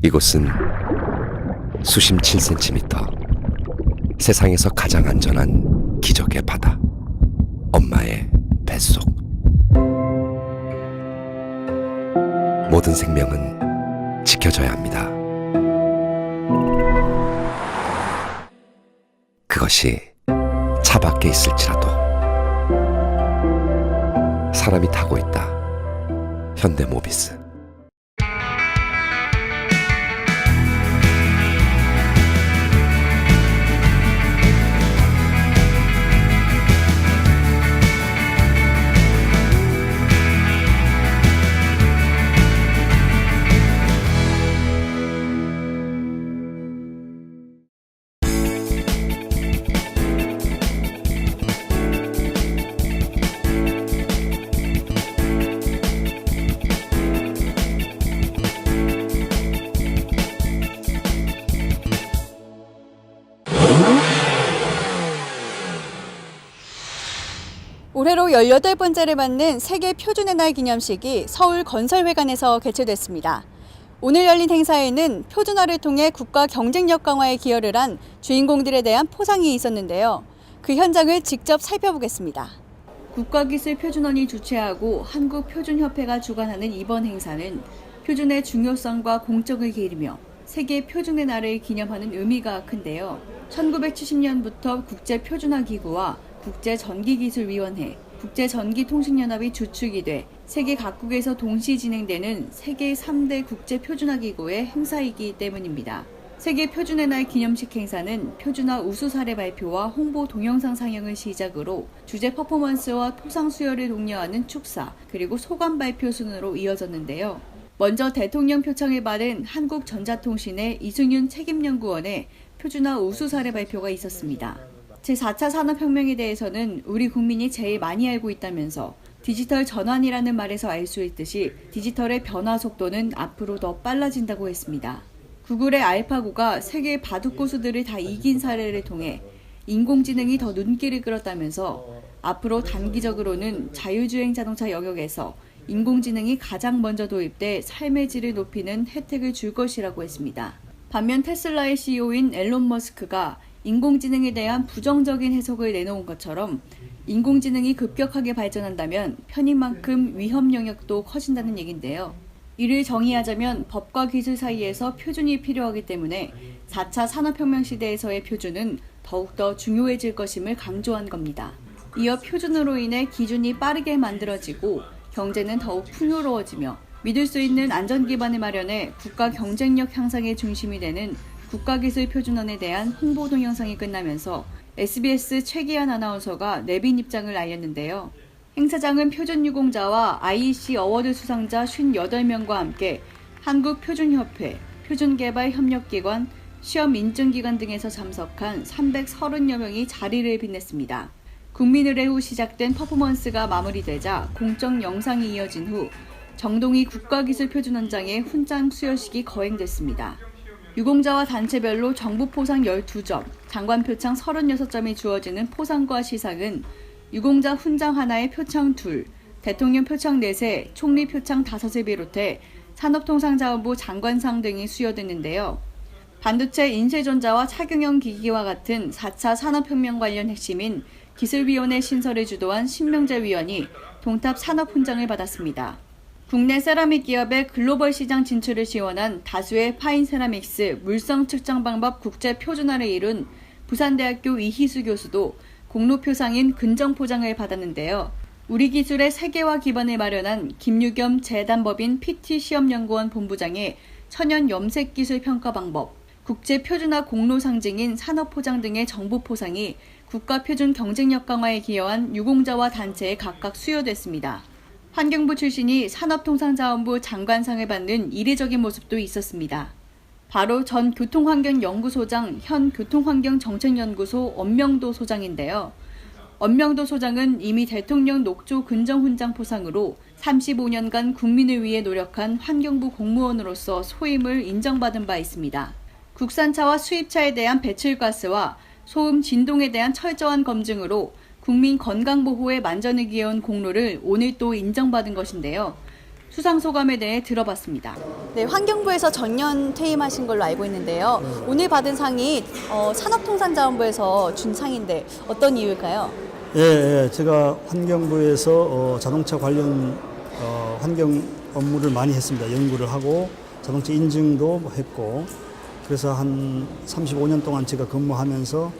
이곳은 수심 7cm, 세상에서 가장 안전한 기적의 바다, 엄마의 뱃속. 모든 생명은 지켜져야 합니다. 그것이 차 밖에 있을지라도. 사람이 타고 있다. 현대모비스. 올해로 18번째를 맞는 세계 표준의 날 기념식이 서울 건설회관에서 개최됐습니다. 오늘 열린 행사에는 표준화를 통해 국가 경쟁력 강화에 기여를 한 주인공들에 대한 포상이 있었는데요. 그 현장을 직접 살펴보겠습니다. 국가기술표준원이 주최하고 한국표준협회가 주관하는 이번 행사는 표준의 중요성과 공적을 기리며 세계 표준의 날을 기념하는 의미가 큰데요. 1970년부터 국제표준화기구와 국제전기기술위원회, 국제전기통신연합이 주축이 돼 세계 각국에서 동시 진행되는 세계 3대 국제표준화기구의 행사이기 때문입니다. 세계 표준의 날 기념식 행사는 표준화 우수 사례 발표와 홍보 동영상 상영을 시작으로 주제 퍼포먼스와 포상 수여를 독려하는 축사, 그리고 소감 발표 순으로 이어졌는데요. 먼저 대통령 표창을 받은 한국전자통신의 이승윤 책임연구원의 표준화 우수 사례 발표가 있었습니다. 제4차 산업혁명에 대해서는 우리 국민이 제일 많이 알고 있다면서 디지털 전환이라는 말에서 알 수 있듯이 디지털의 변화 속도는 앞으로 더 빨라진다고 했습니다. 구글의 알파고가 세계 바둑 고수들을 다 이긴 사례를 통해 인공지능이 더 눈길을 끌었다면서 앞으로 단기적으로는 자율주행 자동차 영역에서 인공지능이 가장 먼저 도입돼 삶의 질을 높이는 혜택을 줄 것이라고 했습니다. 반면 테슬라의 CEO인 앨런 머스크가 인공지능에 대한 부정적인 해석을 내놓은 것처럼 인공지능이 급격하게 발전한다면 편익만큼 위험 영역도 커진다는 얘긴데요. 이를 정의하자면 법과 기술 사이에서 표준이 필요하기 때문에 4차 산업혁명 시대에서의 표준은 더욱더 중요해질 것임을 강조한 겁니다. 이어 표준으로 인해 기준이 빠르게 만들어지고 경제는 더욱 풍요로워지며 믿을 수 있는 안전 기반을 마련해 국가 경쟁력 향상의 중심이 되는 국가기술표준원에 대한 홍보 동영상이 끝나면서 SBS 최기한 아나운서가 내빈 입장을 알렸는데요. 행사장은 표준유공자와 IEC 어워드 수상자 58명과 함께 한국표준협회, 표준개발협력기관, 시험인증기관 등에서 참석한 330여 명이 자리를 빛냈습니다. 국민의례 후 시작된 퍼포먼스가 마무리되자 공적 영상이 이어진 후 정동희 국가기술표준원장의 훈장 수여식이 거행됐습니다. 유공자와 단체별로 정부 포상 12점, 장관 표창 36점이 주어지는 포상과 시상은 유공자 훈장 하나에 표창 2, 대통령 표창 4세, 총리 표창 5을 비롯해 산업통상자원부 장관상 등이 수여됐는데요. 반도체, 인쇄전자와 차경영 기기와 같은 4차 산업혁명 관련 핵심인 기술위원회 신설을 주도한 신명재 위원이 동탑 산업훈장을 받았습니다. 국내 세라믹 기업의 글로벌 시장 진출을 지원한 다수의 파인 세라믹스 물성 측정 방법 국제 표준화를 이룬 부산대학교 이희수 교수도 공로표상인 근정포장을 받았는데요. 우리 기술의 세계화 기반을 마련한 김유겸 재단법인 PT시험연구원 본부장의 천연 염색기술 평가 방법, 국제표준화 공로 상징인 산업포장 등의 정보포상이 국가표준 경쟁력 강화에 기여한 유공자와 단체에 각각 수여됐습니다. 환경부 출신이 산업통상자원부 장관상을 받는 이례적인 모습도 있었습니다. 바로 전 교통환경연구소장 현 교통환경정책연구소 엄명도 소장인데요. 엄명도 소장은 이미 대통령 녹조 근정훈장 포상으로 35년간 국민을 위해 노력한 환경부 공무원으로서 소임을 인정받은 바 있습니다. 국산차와 수입차에 대한 배출가스와 소음 진동에 대한 철저한 검증으로 국민 건강보호에 만전을 기해온 공로를 오늘 또 인정받은 것인데요. 수상 소감에 대해 들어봤습니다. 네, 환경부에서 정년 퇴임하신 걸로 알고 있는데요. 오늘 받은 상이 산업통상자원부에서 준 상인데 어떤 이유일까요? 예, 제가 환경부에서 자동차 관련 환경 업무를 많이 했습니다. 연구를 하고 자동차 인증도 했고, 그래서 한 35년 동안 제가 근무하면서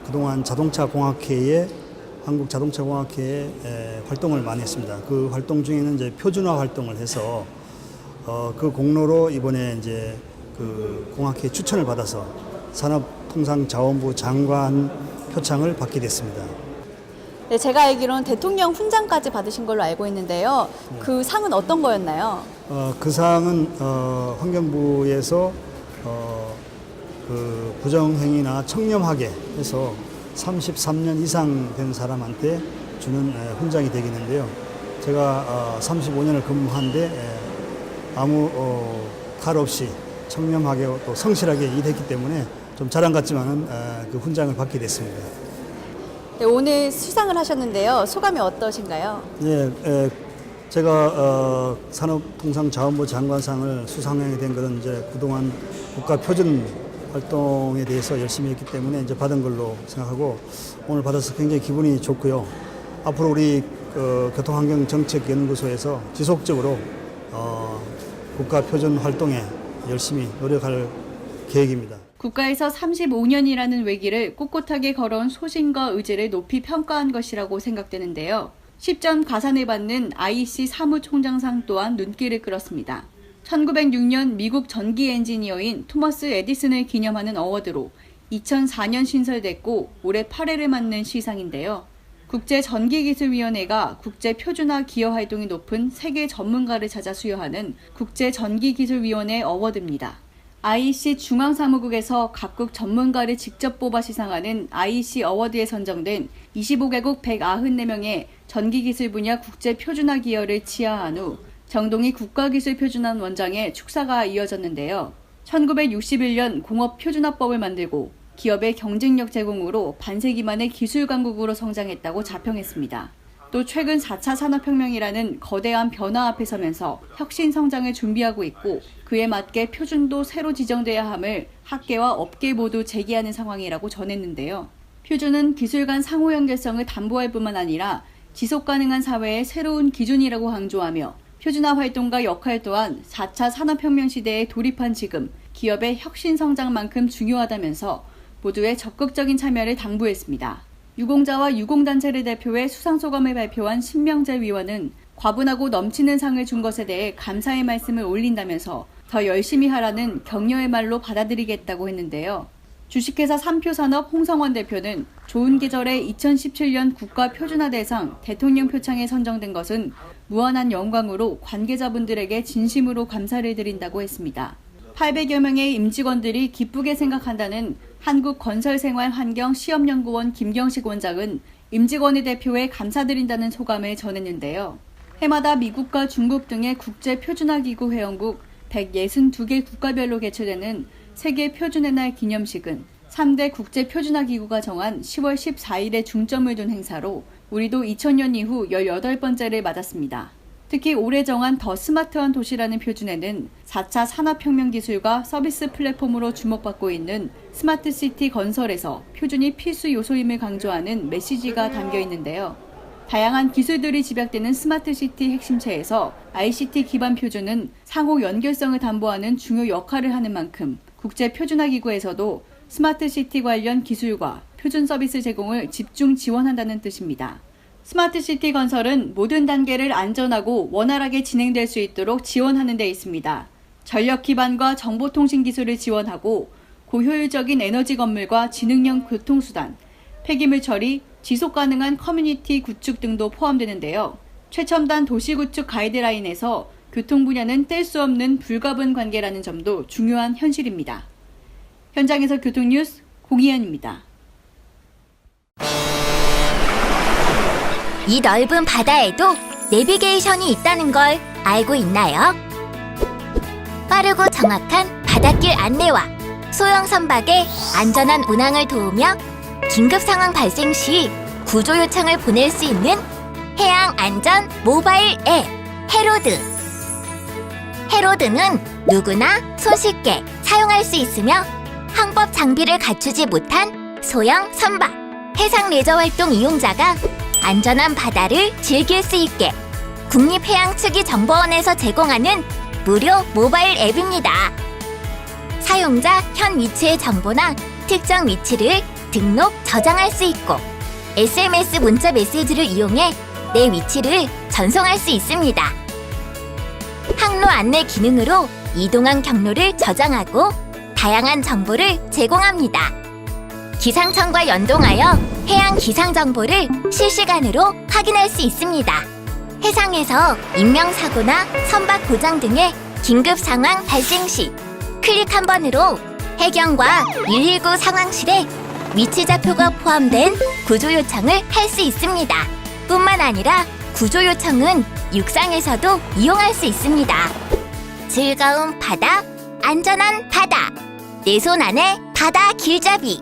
그동안 한국자동차공학회에 활동을 많이 했습니다. 그 활동 중에는 이제 표준화 활동을 해서 그 공로로 이번에 이제 그 공학회 추천을 받아서 산업통상자원부 장관 표창을 받게 됐습니다. 네, 제가 알기로는 대통령 훈장까지 받으신 걸로 알고 있는데요. 그 상은 어떤 거였나요? 그 상은 환경부에서 그 부정행위나 청렴하게 해서 33년 이상 된 사람한테 주는 훈장이 되겠는데요. 제가 35년을 근무한데 아무 탈 없이 청렴하게 또 성실하게 일했기 때문에 좀 자랑 같지만은 그 훈장을 받게 됐습니다. 네, 오늘 수상을 하셨는데요. 소감이 어떠신가요? 네, 제가 산업통상자원부 장관상을 수상하게 된 것은 이제 그동안 국가표준 활동에 대해서 열심히 했기 때문에 이제 받은 걸로 생각하고 오늘 받아서 굉장히 기분이 좋고요. 앞으로 우리 교통환경정책연구소에서 지속적으로 국가표준 활동에 열심히 노력할 계획입니다. 국가에서 35년이라는 외기를 꿋꿋하게 걸어온 소신과 의지를 높이 평가한 것이라고 생각되는데요. 10점 가산을 받는 IEC 사무총장상 또한 눈길을 끌었습니다. 1906년 미국 전기 엔지니어인 토머스 에디슨을 기념하는 어워드로 2004년 신설됐고 올해 8회를 맞는 시상인데요. 국제전기기술위원회가 국제표준화 기여 활동이 높은 세계 전문가를 찾아 수여하는 국제전기기술위원회 어워드입니다. IEC 중앙사무국에서 각국 전문가를 직접 뽑아 시상하는 IEC 어워드에 선정된 25개국 194명의 전기기술 분야 국제표준화 기여를 치하한 후 정동희 국가기술표준원 원장의 축사가 이어졌는데요. 1961년 공업표준화법을 만들고 기업의 경쟁력 제공으로 반세기 만에 기술 강국으로 성장했다고 자평했습니다. 또 최근 4차 산업혁명이라는 거대한 변화 앞에 서면서 혁신 성장을 준비하고 있고 그에 맞게 표준도 새로 지정돼야 함을 학계와 업계 모두 제기하는 상황이라고 전했는데요. 표준은 기술 간 상호 연결성을 담보할 뿐만 아니라 지속 가능한 사회의 새로운 기준이라고 강조하며 표준화 활동과 역할 또한 4차 산업혁명 시대에 돌입한 지금 기업의 혁신 성장만큼 중요하다면서 모두의 적극적인 참여를 당부했습니다. 유공자와 유공단체를 대표해 수상소감을 발표한 신명재 위원은 과분하고 넘치는 상을 준 것에 대해 감사의 말씀을 올린다면서 더 열심히 하라는 격려의 말로 받아들이겠다고 했는데요. 주식회사 삼표산업 홍성원 대표는 좋은 계절에 2017년 국가표준화 대상 대통령 표창에 선정된 것은 무한한 영광으로 관계자분들에게 진심으로 감사를 드린다고 했습니다. 800여 명의 임직원들이 기쁘게 생각한다는 한국건설생활환경시험연구원 김경식 원장은 임직원을 대표해 감사드린다는 소감을 전했는데요. 해마다 미국과 중국 등의 국제표준화기구 회원국 162개 국가별로 개최되는 세계표준의 날 기념식은 3대 국제표준화기구가 정한 10월 14일에 중점을 둔 행사로 우리도 2000년 이후 18번째를 맞았습니다. 특히 올해 정한 더 스마트한 도시라는 표준에는 4차 산업혁명 기술과 서비스 플랫폼으로 주목받고 있는 스마트시티 건설에서 표준이 필수 요소임을 강조하는 메시지가 담겨 있는데요. 다양한 기술들이 집약되는 스마트시티 핵심체에서 ICT 기반 표준은 상호 연결성을 담보하는 중요 역할을 하는 만큼 국제표준화기구에서도 스마트시티 관련 기술과 표준 서비스 제공을 집중 지원한다는 뜻입니다. 스마트시티 건설은 모든 단계를 안전하고 원활하게 진행될 수 있도록 지원하는 데 있습니다. 전력 기반과 정보통신 기술을 지원하고 고효율적인 에너지 건물과 지능형 교통수단, 폐기물 처리, 지속 가능한 커뮤니티 구축 등도 포함되는데요. 최첨단 도시 구축 가이드라인에서 교통 분야는 뗄 수 없는 불가분 관계라는 점도 중요한 현실입니다. 현장에서 교통뉴스 공희연입니다. 이 넓은 바다에도 내비게이션이 있다는 걸 알고 있나요? 빠르고 정확한 바닷길 안내와 소형 선박의 안전한 운항을 도우며 긴급 상황 발생 시 구조 요청을 보낼 수 있는 해양 안전 모바일 앱 헤로드. 헤로드는 누구나 손쉽게 사용할 수 있으며 항법 장비를 갖추지 못한 소형 선박, 해상 레저 활동 이용자가 안전한 바다를 즐길 수 있게 국립해양특위정보원에서 제공하는 무료 모바일 앱입니다. 사용자 현 위치의 정보나 특정 위치를 등록, 저장할 수 있고 SMS 문자 메시지를 이용해 내 위치를 전송할 수 있습니다. 항로 안내 기능으로 이동한 경로를 저장하고 다양한 정보를 제공합니다. 기상청과 연동하여 해양 기상 정보를 실시간으로 확인할 수 있습니다. 해상에서 인명사고나 선박 고장 등의 긴급 상황 발생 시 클릭 한 번으로 해경과 119 상황실에 위치 좌표가 포함된 구조 요청을 할 수 있습니다. 뿐만 아니라 구조 요청은 육상에서도 이용할 수 있습니다. 즐거운 바다, 안전한 바다, 내 손 안에 바다 길잡이.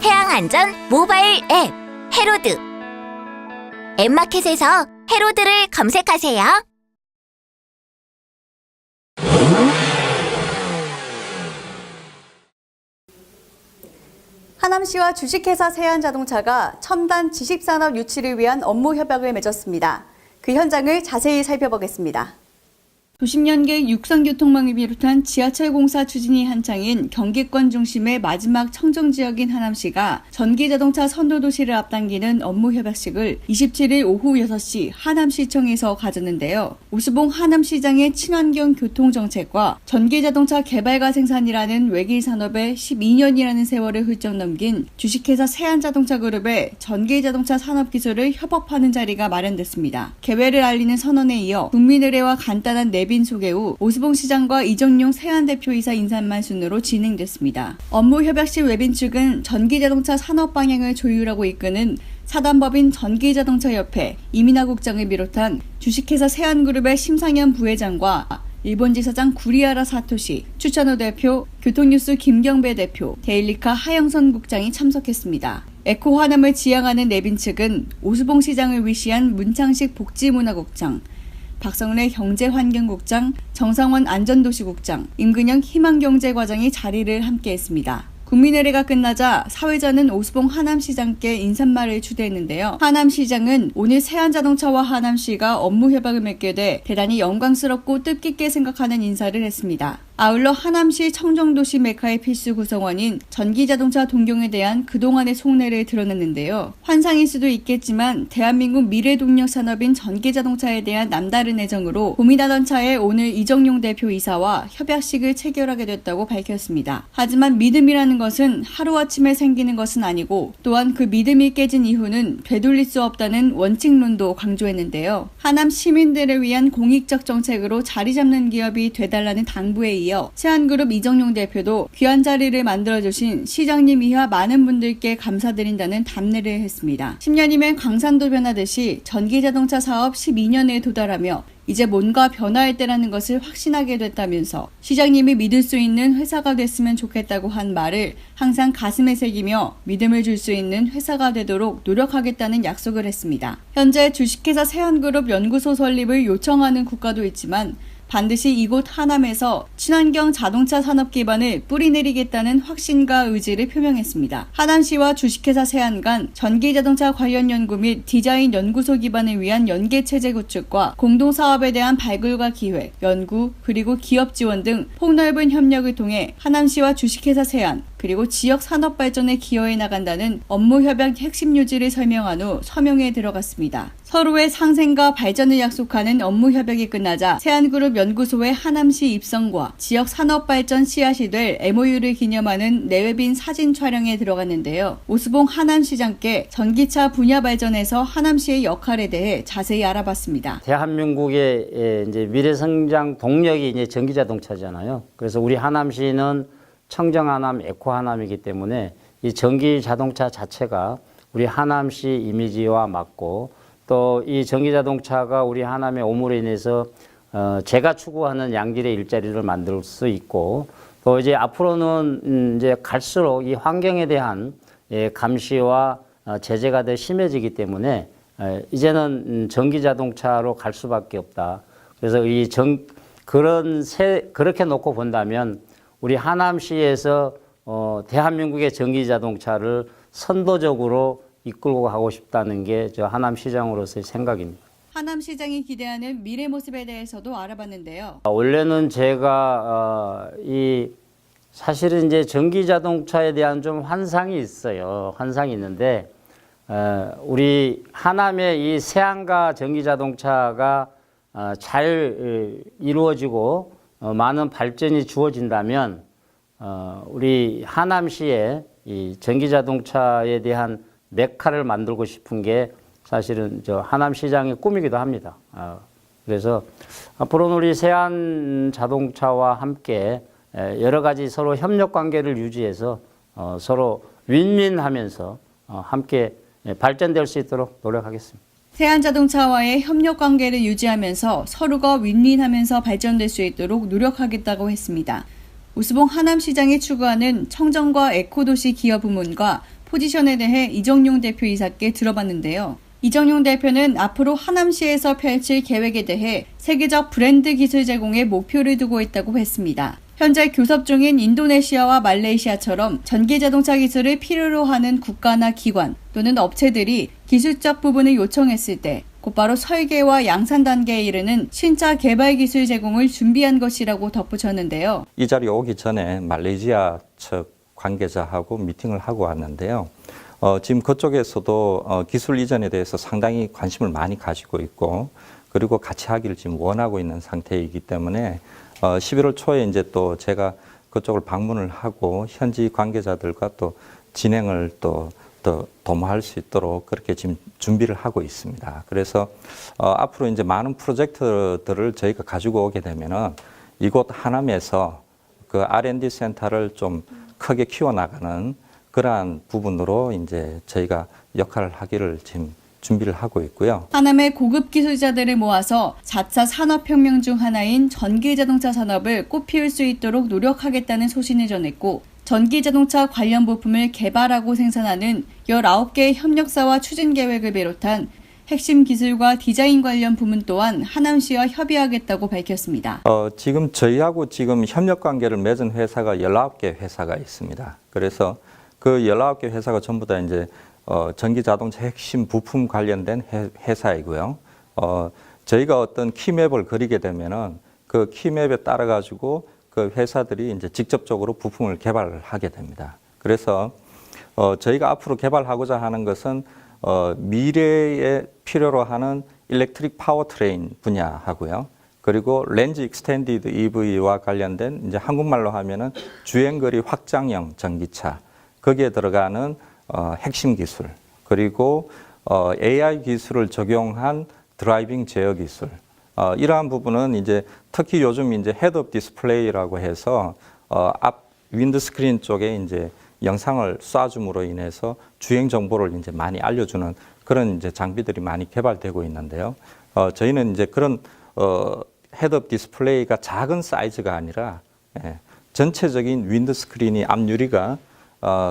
해양안전 모바일 앱 헤로드. 앱마켓에서 헤로드를 검색하세요. 하남시와 주식회사 세안자동차가 첨단 지식산업 유치를 위한 업무 협약을 맺었습니다. 그 현장을 자세히 살펴보겠습니다. 도심연계 육상교통망을 비롯한 지하철 공사 추진이 한창인 경기권 중심의 마지막 청정지역인 하남시가 전기자동차 선도도시를 앞당기는 업무협약식을 27일 오후 6시 하남시청에서 가졌는데요. 오수봉 하남시장의 친환경 교통정책과 전기자동차 개발과 생산이라는 외길 산업에 12년이라는 세월을 훌쩍 넘긴 주식회사 세안자동차그룹의 전기자동차 산업기술을 협업하는 자리가 마련됐습니다. 개회를 알리는 선언에 이어 국민의례와 간단한 내빈 소개 후 오수봉 시장과 이정용 세안대표이사 인사말 순으로 진행됐습니다. 업무협약식 외빈 측은 전기자동차 산업 방향을 조율하고 이끄는 사단법인 전기자동차협회 이민하 국장을 비롯한 주식회사 세안그룹의 심상현 부회장과 일본 지사장 구리하라 사토시, 추천호 대표, 교통뉴스 김경배 대표, 데일리카 하영선 국장이 참석했습니다. 에코화남을 지향하는 내빈 측은 오수봉 시장을 위시한 문창식 복지문화국장, 박성래 경제환경국장, 정상원 안전도시국장, 임근영 희망경제과장이 자리를 함께했습니다. 국민의례가 끝나자 사회자는 오수봉 하남시장께 인사말을 추대했는데요. 하남시장은 오늘 세안자동차와 하남시가 업무협약을 맺게 돼 대단히 영광스럽고 뜻깊게 생각하는 인사를 했습니다. 아울러 하남시 청정도시 메카의 필수 구성원인 전기자동차 동경에 대한 그동안의 속내를 드러냈는데요. 환상일 수도 있겠지만 대한민국 미래동력 산업인 전기자동차에 대한 남다른 애정으로 고민하던 차에 오늘 이정용 대표이사와 협약식을 체결하게 됐다고 밝혔습니다. 하지만 믿음이라는 것은 하루아침에 생기는 것은 아니고 또한 그 믿음이 깨진 이후는 되돌릴 수 없다는 원칙론도 강조했는데요. 하남 시민들을 위한 공익적 정책으로 자리 잡는 기업이 되달라는 당부에 이어 세안그룹 이정용 대표도 귀한 자리를 만들어주신 시장님 이하 많은 분들께 감사드린다는 답례를 했습니다. 10년이면 광산도 변하듯이 전기자동차 사업 12년에 도달하며 이제 뭔가 변화할 때라는 것을 확신하게 됐다면서 시장님이 믿을 수 있는 회사가 됐으면 좋겠다고 한 말을 항상 가슴에 새기며 믿음을 줄 수 있는 회사가 되도록 노력하겠다는 약속을 했습니다. 현재 주식회사 세안그룹 연구소 설립을 요청하는 국가도 있지만 반드시 이곳 하남에서 친환경 자동차 산업 기반을 뿌리내리겠다는 확신과 의지를 표명했습니다. 하남시와 주식회사 세안 간 전기자동차 관련 연구 및 디자인 연구소 기반을 위한 연계체제 구축과 공동사업에 대한 발굴과 기획, 연구, 그리고 기업 지원 등 폭넓은 협력을 통해 하남시와 주식회사 세안, 그리고 지역 산업 발전에 기여해 나간다는 업무협약 핵심 요지를 설명한 후 서명에 들어갔습니다. 서로의 상생과 발전을 약속하는 업무협약이 끝나자 세안그룹 연구소의 하남시 입성과 지역 산업 발전 씨앗이 될 MOU를 기념하는 내외빈 사진 촬영에 들어갔는데요. 오수봉 하남시장께 전기차 분야 발전에서 하남시의 역할에 대해 자세히 알아봤습니다. 대한민국의 이제 미래 성장 동력이 이제 전기자동차잖아요. 그래서 우리 하남시는 청정하남, 에코하남이기 때문에 이 전기자동차 자체가 우리 하남시 이미지와 맞고 또 이 전기자동차가 우리 하남에 오므로 인해서 제가 추구하는 양질의 일자리를 만들 수 있고 또 이제 앞으로는 이제 갈수록 이 환경에 대한 감시와 제재가 더 심해지기 때문에 이제는 전기 자동차로 갈 수밖에 없다. 그래서 그렇게 놓고 본다면 우리 하남시에서 대한민국의 전기 자동차를 선도적으로 이끌고 가고 싶다는 게 저 하남시장으로서의 생각입니다. 하남시장이 기대하는 미래 모습에 대해서도 알아봤는데요. 원래는 제가 사실은 이제 전기 자동차에 대한 좀 환상이 있어요. 환상이 있는데 우리 하남의 이 새안가 전기 자동차가 잘 이루어지고 많은 발전이 주어진다면 우리 하남시에 이 전기 자동차에 대한 메카를 만들고 싶은 게 사실은 저 하남시장의 꿈이기도 합니다. 그래서 앞으로는 우리 세안 자동차와 함께 여러 가지 서로 협력 관계를 유지해서 서로 윈윈하면서 함께 발전될 수 있도록 노력하겠습니다. 세안자동차와의 협력 관계를 유지하면서 서로가 윈윈하면서 발전될 수 있도록 노력하겠다고 했습니다. 우수봉 하남시장이 추구하는 청정과 에코도시 기업 부문과 포지션에 대해 이정용 대표이사께 들어봤는데요. 이정용 대표는 앞으로 하남시에서 펼칠 계획에 대해 세계적 브랜드 기술 제공에 목표를 두고 있다고 했습니다. 현재 교섭 중인 인도네시아와 말레이시아처럼 전기자동차 기술을 필요로 하는 국가나 기관 또는 업체들이 기술적 부분을 요청했을 때 곧바로 설계와 양산 단계에 이르는 신차 개발 기술 제공을 준비한 것이라고 덧붙였는데요. 이 자리에 오기 전에 말레이시아 측 관계자하고 미팅을 하고 왔는데요. 지금 그쪽에서도 기술 이전에 대해서 상당히 관심을 많이 가지고 있고 그리고 같이 하기를 지금 원하고 있는 상태이기 때문에 11월 초에 이제 또 제가 그쪽을 방문을 하고 현지 관계자들과 또 진행을 또 도모할 수 있도록 그렇게 지금 준비를 하고 있습니다. 그래서 앞으로 이제 많은 프로젝트들을 저희가 가지고 오게 되면은 이곳 하남에서 그 R&D 센터를 좀 크게 키워나가는 그러한 부분으로 이제 저희가 역할을 하기를 지금 준비를 하고 있고요. 하남의 고급 기술자들을 모아서 4차 산업혁명 중 하나인 전기자동차 산업을 꽃피울 수 있도록 노력하겠다는 소신을 전했고 전기자동차 관련 부품을 개발하고 생산하는 19개의 협력사와 추진계획을 비롯한 핵심 기술과 디자인 관련 부문 또한 하남시와 협의하겠다고 밝혔습니다. 지금 저희하고 지금 협력 관계를 맺은 회사가 19개 회사가 있습니다. 그래서 그 19개 회사가 전부 다 이제 전기 자동차 핵심 부품 관련된 회사이고요. 저희가 어떤 키맵을 그리게 되면은 그 키맵에 따라 가지고 그 회사들이 이제 직접적으로 부품을 개발을 하게 됩니다. 그래서 저희가 앞으로 개발하고자 하는 것은 미래에 필요로 하는 일렉트릭 파워트레인 분야하고요. 그리고 렌즈 익스텐디드 EV와 관련된 이제 한국말로 하면은 주행거리 확장형 전기차 거기에 들어가는 핵심 기술 그리고 AI 기술을 적용한 드라이빙 제어 기술 이러한 부분은 이제 특히 요즘 이제 헤드업 디스플레이라고 해서 앞 윈드 스크린 쪽에 이제 영상을 쏴줌으로 인해서 주행 정보를 이제 많이 알려주는 그런 이제 장비들이 많이 개발되고 있는데요. 저희는 이제 그런 헤드업 디스플레이가 작은 사이즈가 아니라 전체적인 윈드 스크린이 앞 유리가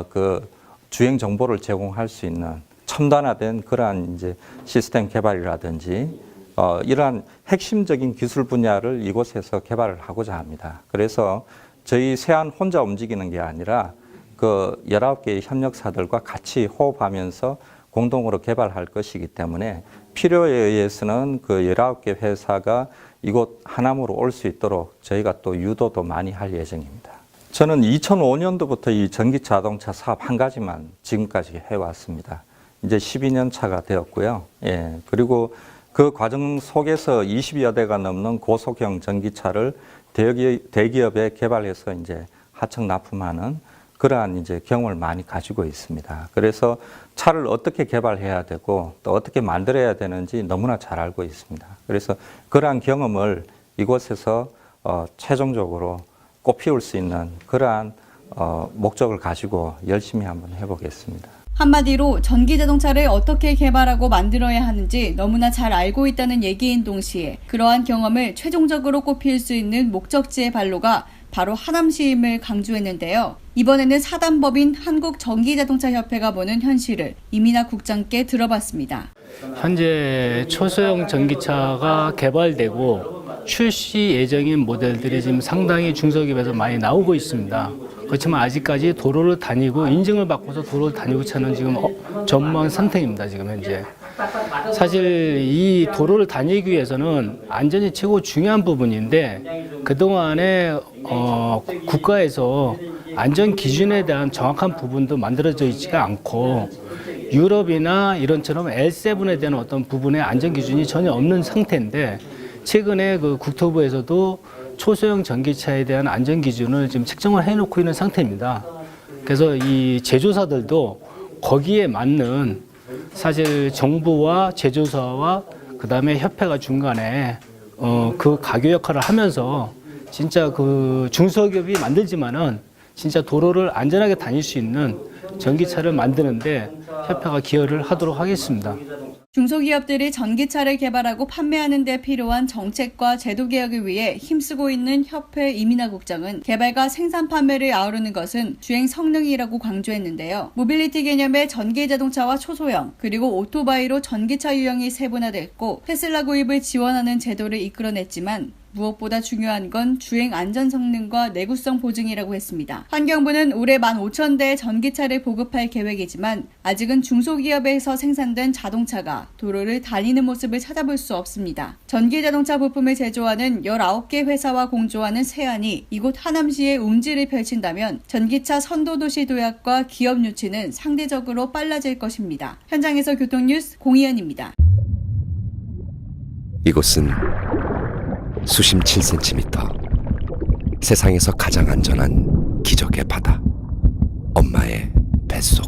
그 주행 정보를 제공할 수 있는 첨단화된 그러한 이제 시스템 개발이라든지 이러한 핵심적인 기술 분야를 이곳에서 개발을 하고자 합니다. 그래서 저희 세안 혼자 움직이는 게 아니라 그 19개의 협력사들과 같이 호흡하면서 공동으로 개발할 것이기 때문에 필요에 의해서는 그 19개 회사가 이곳 하남으로 올 수 있도록 저희가 또 유도도 많이 할 예정입니다. 저는 2005년도부터 이 전기 자동차 사업 한 가지만 지금까지 해왔습니다. 이제 12년 차가 되었고요. 그리고 그 과정 속에서 20여 대가 넘는 고속형 전기차를 대기업에 개발해서 이제 하청 납품하는 그러한 이제 경험을 많이 가지고 있습니다. 그래서 차를 어떻게 개발해야 되고 또 어떻게 만들어야 되는지 너무나 잘 알고 있습니다. 그래서 그러한 경험을 이곳에서 최종적으로 꽃피울 수 있는 그러한 목적을 가지고 열심히 한번 해보겠습니다. 한마디로 전기자동차를 어떻게 개발하고 만들어야 하는지 너무나 잘 알고 있다는 얘기인 동시에 그러한 경험을 최종적으로 꽃피울 수 있는 목적지의 발로가 바로 하남시임을 강조했는데요. 이번에는 사단법인 한국전기자동차협회가 보는 현실을 이민하 국장께 들어봤습니다. 현재 초소형 전기차가 개발되고 출시 예정인 모델들이 지금 상당히 중소기업에서 많이 나오고 있습니다. 그렇지만 아직까지 도로를 다니고 인증을 받고서 도로를 다니고 차는 지금 전무한 상태입니다. 지금 현재. 사실 이 도로를 다니기 위해서는 안전이 최고 중요한 부분인데 그동안에 국가에서 안전 기준에 대한 정확한 부분도 만들어져 있지가 않고 유럽이나 이런처럼 L7에 대한 어떤 부분의 안전 기준이 전혀 없는 상태인데 최근에 그 국토부에서도 초소형 전기차에 대한 안전 기준을 지금 책정을 해놓고 있는 상태입니다. 그래서 이 제조사들도 거기에 맞는 사실 정부와 제조사와 그다음에 협회가 중간에 그 가교 역할을 하면서 진짜 그 중소기업이 만들지만은 진짜 도로를 안전하게 다닐 수 있는 전기차를 만드는데 협회가 기여를 하도록 하겠습니다. 중소기업들이 전기차를 개발하고 판매하는 데 필요한 정책과 제도 개혁을 위해 힘쓰고 있는 협회 이민하 국장은 개발과 생산 판매를 아우르는 것은 주행 성능이라고 강조했는데요. 모빌리티 개념의 전기자동차와 초소형 그리고 오토바이로 전기차 유형이 세분화됐고 테슬라 구입을 지원하는 제도를 이끌어냈지만 무엇보다 중요한 건 주행 안전 성능과 내구성 보증이라고 했습니다. 환경부는 올해 15,000대의 전기차를 보급할 계획이지만 아직은 중소기업에서 생산된 자동차가 도로를 다니는 모습을 찾아볼 수 없습니다. 전기자동차 부품을 제조하는 19개 회사와 공조하는 세안이 이곳 하남시에 움지를 펼친다면 전기차 선도도시 도약과 기업 유치는 상대적으로 빨라질 것입니다. 현장에서 교통뉴스 공희연입니다. 이곳은 수심 7cm, 세상에서 가장 안전한 기적의 바다, 엄마의 뱃속.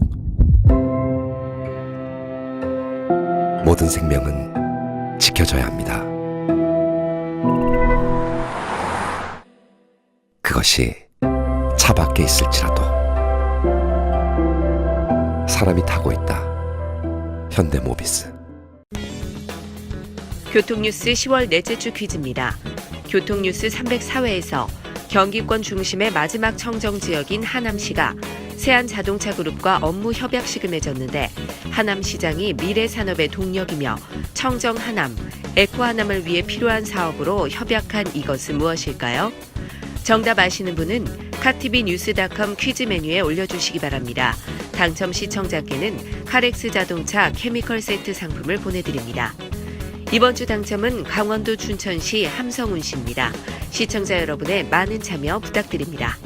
모든 생명은 지켜져야 합니다. 그것이 차 밖에 있을지라도 사람이 타고 있다. 현대모비스. 교통뉴스 10월 넷째 주 퀴즈입니다. 교통뉴스 304회에서 경기권 중심의 마지막 청정 지역인 하남시가 세안자동차그룹과 업무 협약식을 맺었는데 하남시장이 미래산업의 동력이며 청정하남, 에코하남을 위해 필요한 사업으로 협약한 이것은 무엇일까요? 정답 아시는 분은 카티비뉴스.com 퀴즈 메뉴에 올려주시기 바랍니다. 당첨 시청자께는 카렉스 자동차 케미컬 세트 상품을 보내드립니다. 이번 주 당첨은 강원도 춘천시 함성운 씨입니다. 시청자 여러분의 많은 참여 부탁드립니다.